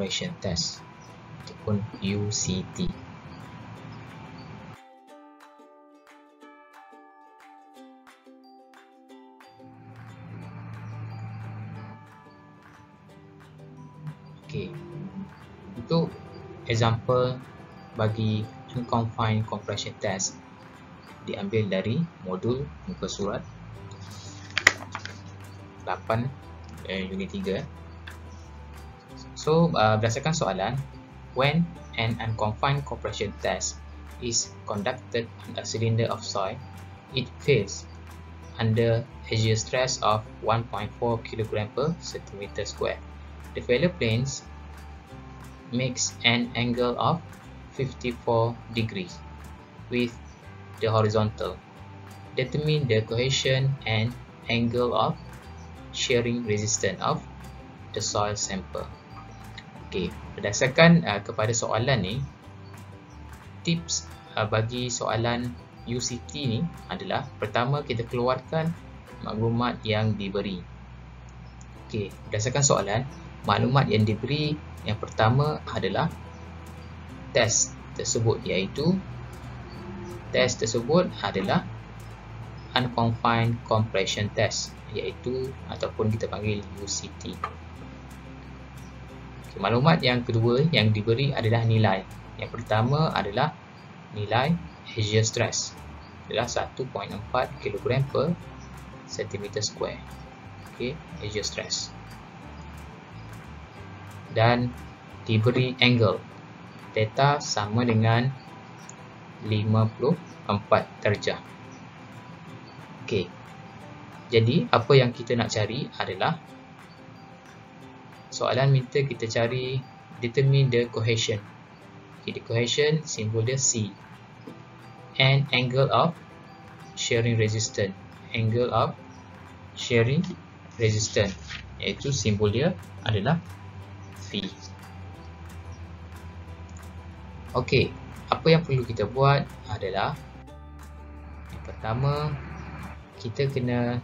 Compression Test ataupun UCT. Okey. Untuk example bagi Unconfined Compression Test diambil dari modul muka surat 8 unit 3. So berdasarkan soalan, when an unconfined compression test is conducted on a cylinder of soil, it fails under axial stress of 1.4 kg per centimeter square. The failure planes makes an angle of 54 degrees with the horizontal. Determine the cohesion and angle of shearing resistance of the soil sample. Okey, berdasarkan kepada soalan ni, tips bagi soalan UCT ni adalah pertama kita keluarkan maklumat yang diberi. Okey, berdasarkan soalan, maklumat yang diberi yang pertama adalah test tersebut, iaitu test tersebut adalah Unconfined Compression Test, iaitu ataupun kita panggil UCT. Okay, maklumat yang kedua yang diberi adalah nilai. Yang pertama adalah nilai axial stress, adalah 1.4 kg per centimeter square. Okay, axial stress. Dan diberi angle, theta sama dengan 54 darjah. Okey. Jadi apa yang kita nak cari adalah, soalan minta kita cari determine the cohesion. Okay, the cohesion simbol dia C. And angle of shearing resistance. Angle of shearing resistance, iaitu simbol dia adalah V. Okey, apa yang perlu kita buat adalah, yang pertama, kita kena,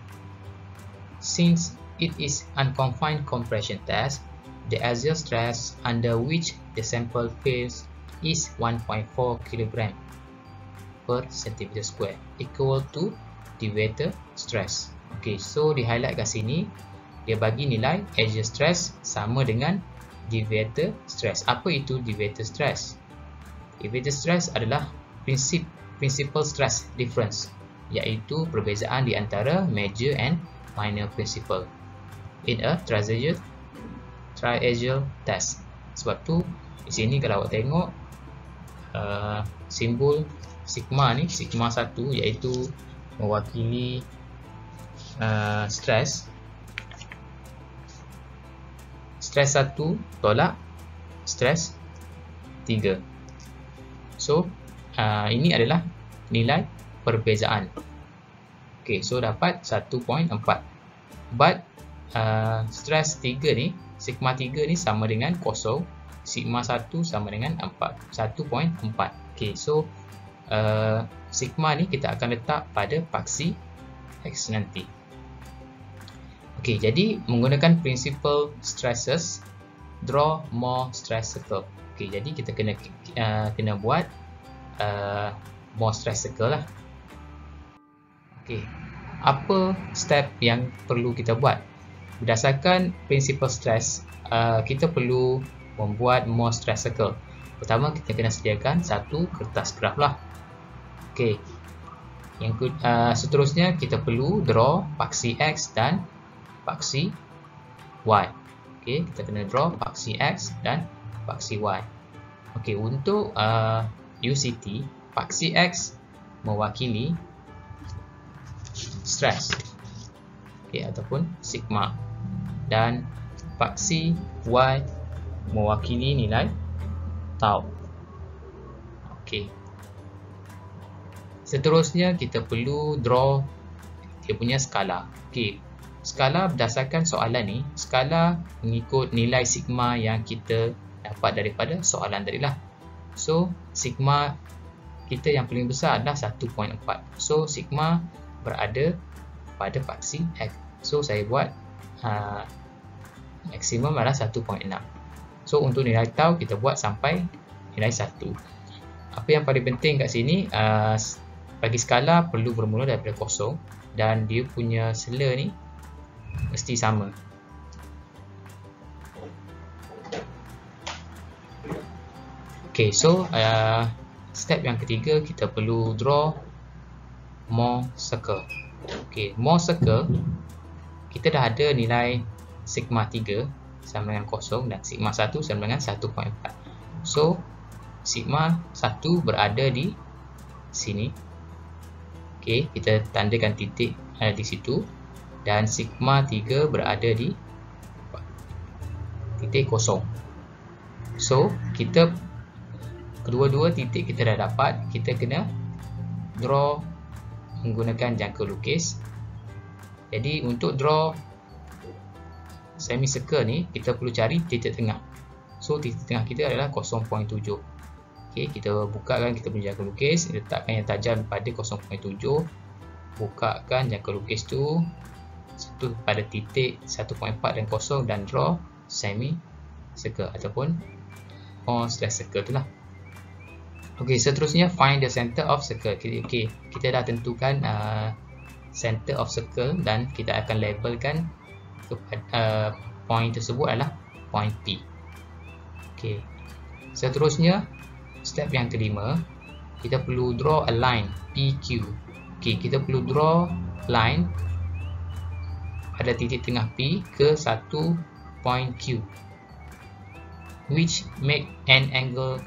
since it is unconfined compression test, the axial stress under which the sample fails is 1.4 kg per centimeter square, equal to deviator stress. Okay, so di highlight kat sini, dia bagi nilai axial stress sama dengan deviator stress. Apa itu deviator stress? Deviator stress adalah principal stress difference, iaitu perbezaan di antara major and minor principle in a triaxial test. Sebab tu di sini kalau awak tengok simbol sigma ni, sigma 1, iaitu mewakili stress 1 tolak stress 3. So ini adalah nilai perbezaan. Okay, so dapat 1.4. But stress 3 ni, sigma 3 ni sama dengan 0, sigma 1 sama dengan 1.4. Okay, so sigma ni kita akan letak pada paksi X nanti. Okay, jadi menggunakan principal stresses, draw more stress circle. Okay, jadi kita kena buat more stress circle lah. Okay, apa step yang perlu kita buat? Berdasarkan principal stress, kita perlu membuat more stress circle. Pertama, kita kena sediakan satu kertas graf lah. Okay, seterusnya kita perlu draw paksi X dan paksi Y. Okay, kita kena draw paksi X dan paksi Y. Okay, untuk UCT, paksi X mewakili stress, okay, ataupun sigma, dan paksi Y mewakili nilai tau. Okay. Seterusnya kita perlu draw dia punya skala. Okay, skala berdasarkan soalan ni, skala mengikut nilai sigma yang kita dapat daripada soalan tadi lah. So sigma kita yang paling besar adalah 1.4. So sigma berada pada paksi X. So saya buat maksimum adalah 1.6. So untuk nilai tau kita buat sampai nilai 1. Apa yang paling penting kat sini, bagi skala perlu bermula daripada 0 dan dia punya sela ni mesti sama. Okay, so step yang ketiga kita perlu draw more circle. Okay, more circle kita dah ada nilai sigma 3 sama dengan 0 dan sigma 1 sama dengan 1.4. So sigma 1 berada di sini. Okay, kita tandakan titik ada di situ dan sigma 3 berada di titik 0. So kita kedua-dua titik kita dah dapat, kita kena draw menggunakan jangka lukis. Jadi untuk draw semicircle ni kita perlu cari titik tengah. So titik tengah kita adalah 0.7. Okey, kita bukakan kita punya jangka lukis, letakkan yang tajam pada 0.7. Bukakan jangka lukis tu satu pada titik 1.4 dan 0 dan draw semicircle ataupun more slash circle tu lah. Okey, seterusnya find the center of circle. Okey, kita dah tentukan center of circle dan kita akan labelkan point tersebut adalah point P. Okey. Seterusnya step yang kelima, kita perlu draw a line PQ. Okey, kita perlu draw line pada titik tengah P ke satu point Q which make an angle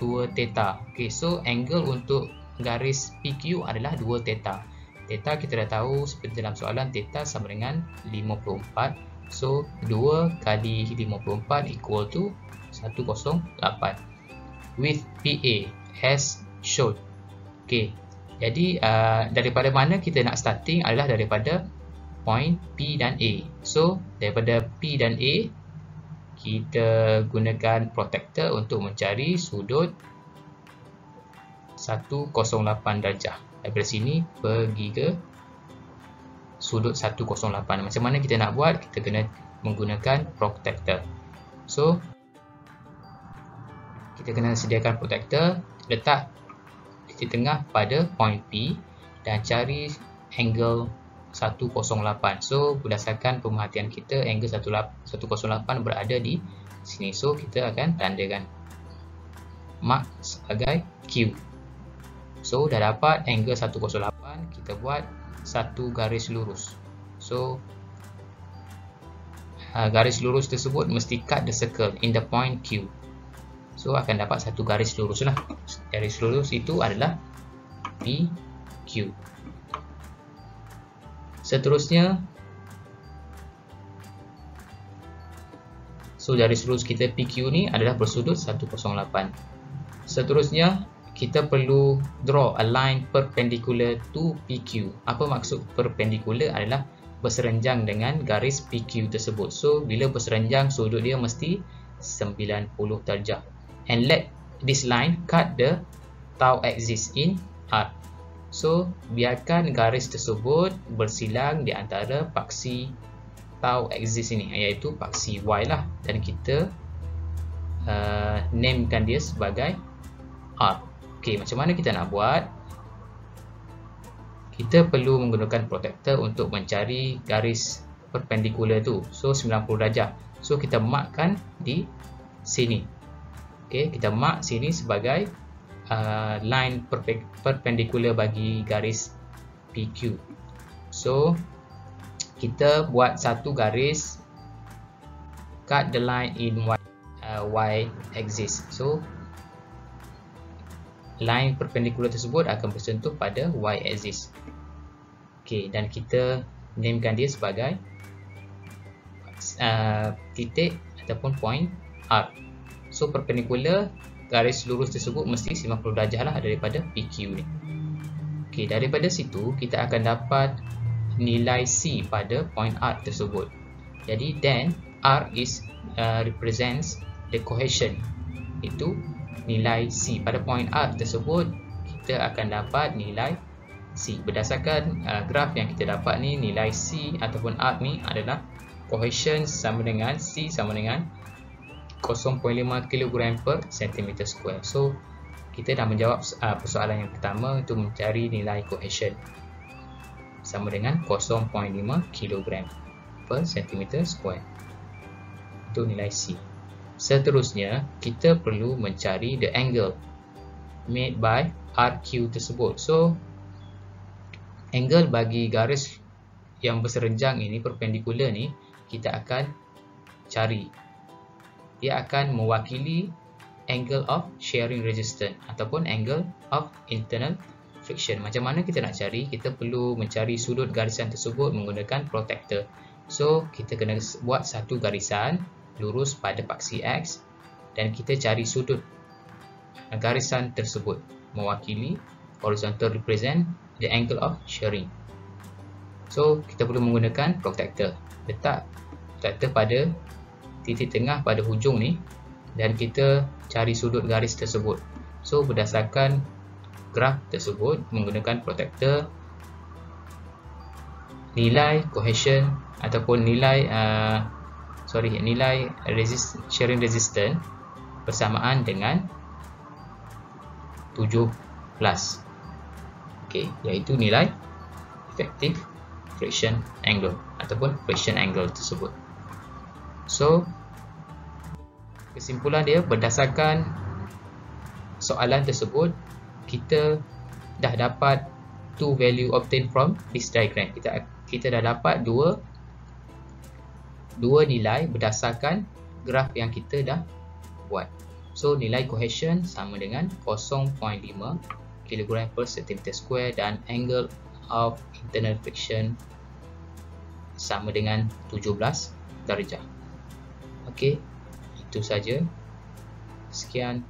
2 theta. Okey, so angle untuk garis PQ adalah 2 theta. Theta kita dah tahu seperti dalam soalan, theta sama dengan 54. So 2 kali 54 equal to 108 with PA as shown. Okay, jadi daripada mana kita nak starting adalah daripada point P dan A. So daripada P dan A kita gunakan protractor untuk mencari sudut 108 darjah. Daripada sini pergi ke sudut 108. Macam mana kita nak buat? Kita kena menggunakan protractor. So kita kena sediakan protractor, letak titik tengah pada point P dan cari angle 108. So berdasarkan pemerhatian kita, angle 108 berada di sini. So kita akan tandakan mark sebagai Q. So dah dapat angle 108, kita buat satu garis lurus. So garis lurus tersebut mesti cut the circle in the point Q. So akan dapat satu garis lurus lah. Garis lurus itu adalah PQ. Seterusnya, so garis lurus kita PQ ni adalah bersudut 108. Seterusnya kita perlu draw a line perpendicular to PQ. Apa maksud perpendicular? Adalah berserenjang dengan garis PQ tersebut. So bila berserenjang, sudut dia mesti 90 darjah. And let this line cut the tau axis in R. So biarkan garis tersebut bersilang di antara paksi tau axis ini, iaitu paksi Y lah, dan kita namekan dia sebagai R. Okey, macam mana kita nak buat? Kita perlu menggunakan protractor untuk mencari garis perpendicular tu. So 90 darjah. So kita markkan di sini. Okey, kita mark sini sebagai line perpendicular bagi garis PQ. So kita buat satu garis, cut the line in Y axis. So line perpendicular tersebut akan bersentuh pada Y axis. Okey, dan kita namekan dia sebagai titik ataupun point R. So perpendicular garis lurus tersebut mesti 90 darjah lah daripada PQ ni. Okey, daripada situ kita akan dapat nilai C pada point R tersebut. Jadi then R is represents the cohesion. Itu nilai C pada point R tersebut, kita akan dapat nilai C. Berdasarkan graf yang kita dapat ni, nilai C ataupun R ni adalah cohesion sama dengan C sama dengan 0.5 kg per cm². So kita dah menjawab persoalan yang pertama, untuk mencari nilai cohesion sama dengan 0.5 kg per cm². Itu nilai C. Seterusnya, kita perlu mencari the angle made by RQ tersebut. So angle bagi garis yang berserenjang ini, perpendicular ni, kita akan cari. Dia akan mewakili angle of shearing resistance ataupun angle of internal friction. Macam mana kita nak cari? Kita perlu mencari sudut garisan tersebut menggunakan protractor. So kita kena buat satu garisan lurus pada paksi X dan kita cari sudut garisan tersebut mewakili horizontal represent the angle of shearing. So kita perlu menggunakan protractor. Letak protractor pada titik tengah pada hujung ni dan kita cari sudut garis tersebut. So berdasarkan graf tersebut menggunakan protractor, nilai cohesion ataupun nilai shearing resistance bersamaan dengan 7+. Okey, iaitu nilai effective friction angle ataupun friction angle tersebut. So kesimpulan dia, berdasarkan soalan tersebut, kita dah dapat two value obtained from this diagram. Kita dah dapat dua nilai berdasarkan graf yang kita dah buat. So nilai cohesion sama dengan 0.5 kg per cm² dan angle of internal friction sama dengan 17 darjah. Okey, itu saja. Sekian.